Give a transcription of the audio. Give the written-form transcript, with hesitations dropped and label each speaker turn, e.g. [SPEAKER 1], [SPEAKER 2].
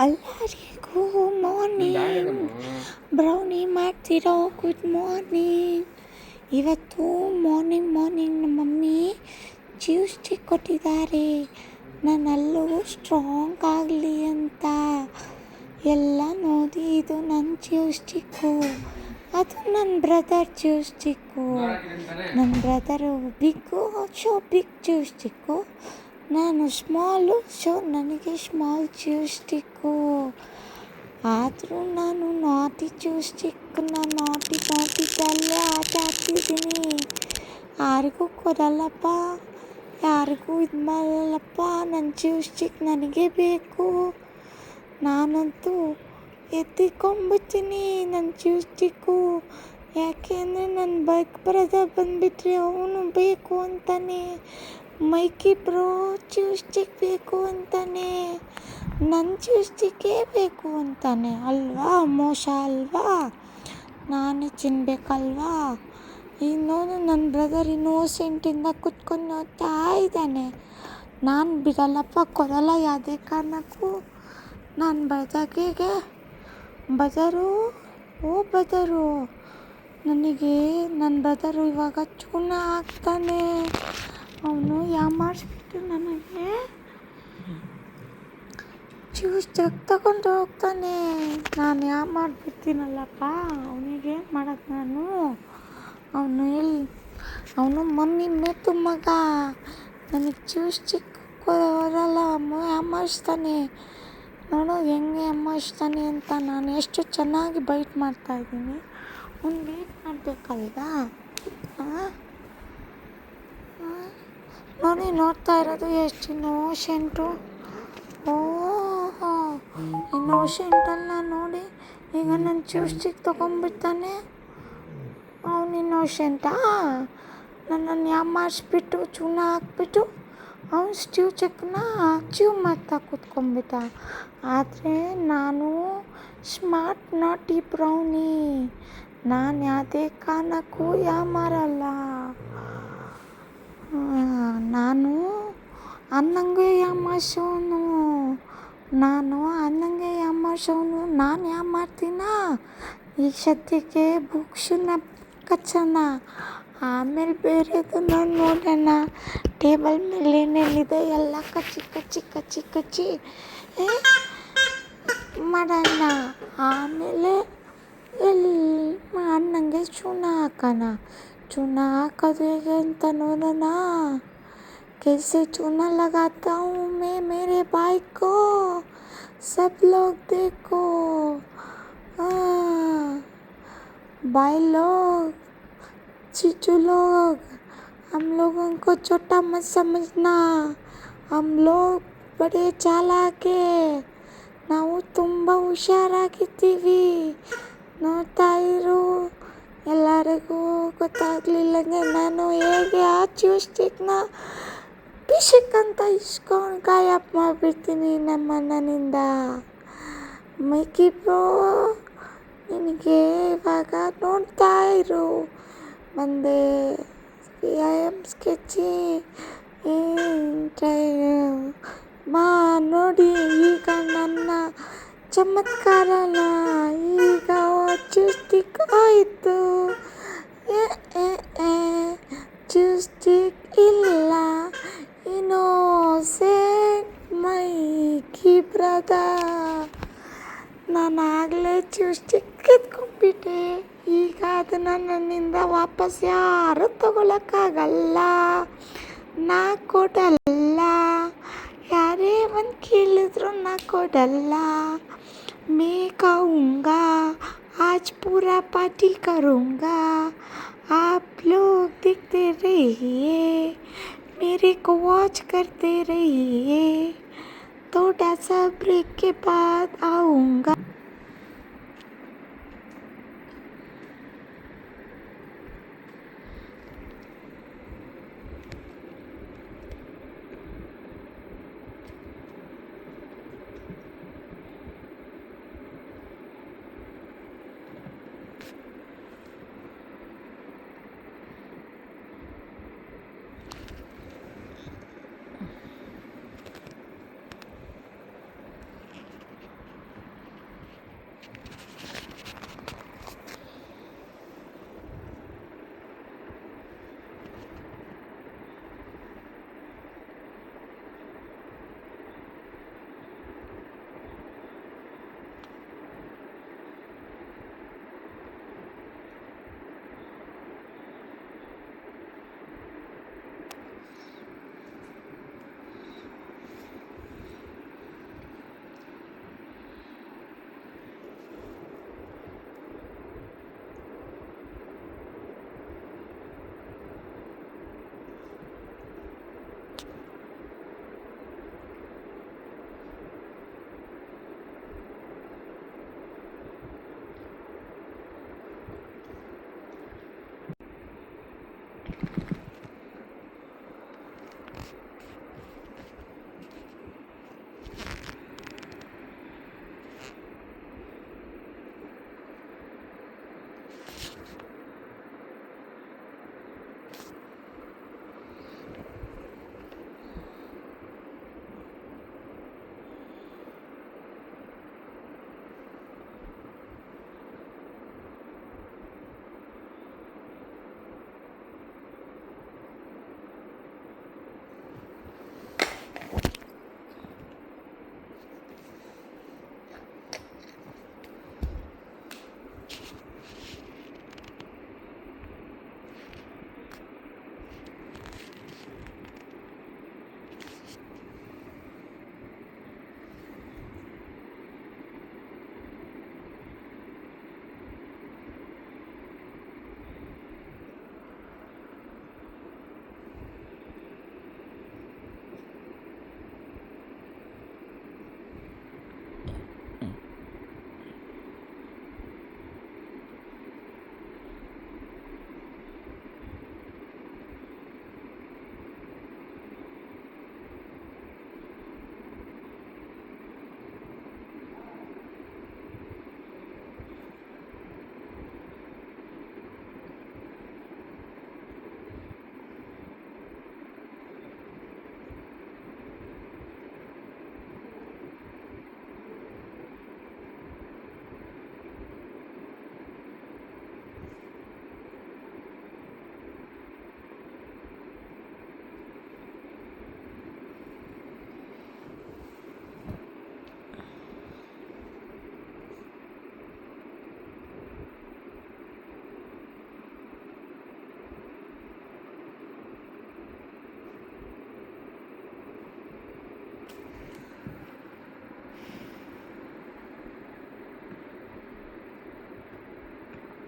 [SPEAKER 1] ಎಲ್ಲರಿಗೂ morning. Brownie ಮಾಡ್ತಿರೋ good morning. ಇವತ್ತು ಮಾರ್ನಿಂಗ್ ನಮ್ಮ ಮಮ್ಮಿ ಜ್ಯೂಸ್ ಸ್ಟಿಕ್ ಕೊಟ್ಟಿದ್ದಾರೆ. ನನ್ನಲ್ಲೂ ಸ್ಟ್ರಾಂಗ್ ಆಗಲಿ ಅಂತ. ಎಲ್ಲ ನೋಡಿ, ಇದು ನನ್ನ ಜ್ಯೂಸ್ ಸ್ಟಿಕ್ಕು, ಅದು ನನ್ನ ಬ್ರದರ್ ಜ್ಯೂಸ್ ಸ್ಟಿಕ್ಕು. ನನ್ನ brother big, big juice stick. ನಾನು ಸ್ಮಾಲು, ನನಗೆ ಸ್ಮಾಲ್ ಜ್ಯೂಸ್ ಸ್ಟಿಕ್ಕು. ಆದರೂ ನಾನು ನಾಟಿ ಜ್ಯೂಸ್ ಸ್ಟಿಕ್ಕನ್ನ ನಾಟಿದಲ್ಲೇ ಆಟ ಆಡ್ತಿದ್ದೀನಿ. ಯಾರಿಗೂ ಕೊಡಲ್ಲಪ್ಪ, ಯಾರಿಗೂ ಇದು ಮಾಡಲ್ಲಪ್ಪ. ನನ್ನ ಜ್ಯೂಸ್ ಸ್ಟಿಕ್ ನನಗೆ ಬೇಕು. ನಾನಂತೂ ಎತ್ತಿಕೊಂಡ್ಬಿಡ್ತೀನಿ ನನ್ನ ಜ್ಯೂಸ್ ಸ್ಟಿಕ್ಕು. ಯಾಕೆಂದರೆ ನನ್ನ ಬ್ರದರ್ ಬಂದುಬಿಟ್ರೆ ಅವನು ಬೇಕು ಅಂತಾನೆ. ಮೈಕಿ ಬ್ರೋ ಜ್ಯೂಸ್ ಸ್ಟಿಕ್ ಬೇಕು ಅಂತಾನೆ, ನನ್ನ ಜ್ಯೂಸ್ ಸ್ಟಿಕ್ಕೇ ಬೇಕು ಅಂತಾನೆ. ಅಲ್ವಾ? ಮೋಸ ಅಲ್ವಾ? ನಾನೇ ತಿನ್ಬೇಕಲ್ವಾ? ಇನ್ನೋನು ನನ್ನ ಬ್ರದರ್ ಇನ್ನೋಸೆಂಟಿಂದ ಕುತ್ಕೊಂಡು ನೋಡ್ತಾ ಇದ್ದಾನೆ. ನಾನು ಬಿಡಲ್ಲಪ್ಪ, ಕೊಡಲ್ಲ ಯಾವುದೇ ಕಾರಣಕ್ಕೂ. ನಾನು ಬ್ರದರ್ಗೆ ಬದರು ನನಗೆ ನನ್ನ ಬ್ರದರು ಇವಾಗ ಚೂನ ಹಾಕ್ತಾನೆ. ಅವನು ಯಾಮಾರಿಸ್ಬಿಟ್ಟು ನನಗೆ ಜ್ಯೂಸ್ ತಗೊಂಡು ಹೋಗ್ತಾನೆ. ನಾನು ಮಾಡಿಬಿಡ್ತೀನಲ್ಲಪ್ಪ, ಅವನಿಗೆ ಮಾಡೋದು ನಾನು. ಅವನು ಮಮ್ಮಿ ಮೇತು ಮಗ, ನನಗೆ ಜ್ಯೂಸ್ ಕೊಡಲ್ಲ, ಯಾಮಾರಿಸ್ತಾನೆ. ನೋಡು ಹೆಂಗೆ ಯಾಮಾರಿಸ್ತಾನೆ ಅಂತ. ನಾನು ಎಷ್ಟು ಚೆನ್ನಾಗಿ ಬೈಟ್ ಮಾಡ್ತಾಯಿದ್ದೀನಿ. ಅವ್ನು ವೇಟ್ ಮಾಡಬೇಕಲ್ವಾ? ನೋಡಿ, ನೋಡ್ತಾ ಇರೋದು ಎಷ್ಟು ಇನ್ನೋಸೆಂಟು. ಇನ್ನೋಸೆಂಟಲ್ಲ ನೋಡಿ. ಈಗ ನನ್ನ ಜ್ಯೂಸ್ ಸ್ಟಿಕ್ ತೊಗೊಂಡ್ಬಿಡ್ತಾನೆ. ಅವನು ಇನ್ನೋಸೆಂಟಾ? ನನ್ನನ್ನು ಯಾಮಾರಿಸ್ಬಿಟ್ಟು ಚೂನ ಹಾಕ್ಬಿಟ್ಟು ಅವನು ಚ್ಯೂ ಮಾಡ್ತಾ ಕೂತ್ಕೊಂಡ್ಬಿಟ್ಟ. ಆದರೆ ನಾನು ಸ್ಮಾರ್ಟ್ ನಾಟಿ ಬ್ರೌನಿ. ನಾನು ಯಾವುದೇ ಕಾರಣಕ್ಕೂ ಯಾಮಾರಲ್ಲ. ನಾನು ಅನ್ನಂಗೆ ಯಾಮಾರಿಸೋನು. ನಾನು ಯಾಮಾರ್ತೀನ. ಈಗ ಸದ್ಯಕ್ಕೆ ಬುಕ್ಸನ್ನ ಕಚ್ಚೋಣ, ಆಮೇಲೆ ಬೇರೆದು ನಾನು ನೋಡೋಣ. ಟೇಬಲ್ ಮೇಲೆ ಏನೇನಿದೆ ಎಲ್ಲ ಕಚ್ಚಿ ಮಾಡೋಣ. ಆಮೇಲೆ ಅನ್ನಂಗೆ ಚೂನ ಹಾಕೋಣ. चूना हाकोದು ಹೇಗೆ ಅಂತ ನೋಡೋಣ. कैसे चूना लगाता हूँ मैं मेरे भाई को, सब लोग देखो. भाई लोग, चीचू लोग, हम लोगों को छोटा मत समझना. हम लोग बड़े ಚಾಲಾಕೆ. ನಾವು ತುಂಬ ಹುಷಾರಾಗಿದ್ದೀವಿ. ನೋಡ್ತಾ ಇರು. ಎಲ್ಲರಿಗೂ ಗೊತ್ತಾಗಲಿಲ್ಲಂಗೆ ನಾನು ಹೇಗೆ ಆ ಜ್ಯೂಸ್ ಸ್ಟಿಕ್ನ ಪಿಶಕ್ಕಂತ ಇಸ್ಕೊಂಡು ಗಾಯಬ್ ಮಾಡಿಬಿಡ್ತೀನಿ ನಮ್ಮ ಅಣ್ಣನಿಂದ. ಮೈಕಿ ಬ್ರೋ, ನಿನಗೆ ಇವಾಗ ನೋಡ್ತಾ ಇರು. ಬಂದೆ ಐ ಆಮ್ ಸ್ಕೆಚಿ ನೋಡಿ. ಈಗ ನನ್ನ ಚಮತ್ಕಾರನ, ಈಗ ಜ್ಯೂಸ್ ಸ್ಟಿಕ್ ಆಯಿತು. ಜ್ಯೂಸ್ ಸ್ಟಿಕ್ ಇಲ್ಲ, ಇನ್ನೋಸೆಂಟ್ ಮೈಕಿ ಬ್ರದರ್. ನಾನು ಆಗಲೇ ಜ್ಯೂಸ್ ಸ್ಟಿಕ್ ಎತ್ಕೊಂಡ್ಬಿಟ್ಟೆ. ಈಗ ಅದನ್ನು ನನ್ನಿಂದ ವಾಪಸ್ ಯಾರೂ ತಗೊಳಕ್ಕಾಗಲ್ಲ. ನಾ ಕೊಡಲ್ಲ. ಯಾರೇ ಒಂದು ಕೇಳಿದ್ರು ನಾ ಕೊಡಲ್ಲ. मैं कहूँगा आज पूरा पार्टी करूँगा. आप लोग देखते रहिए, मेरे को वॉच करते रहिए. थोड़ा सा ब्रेक के बाद आऊँगा.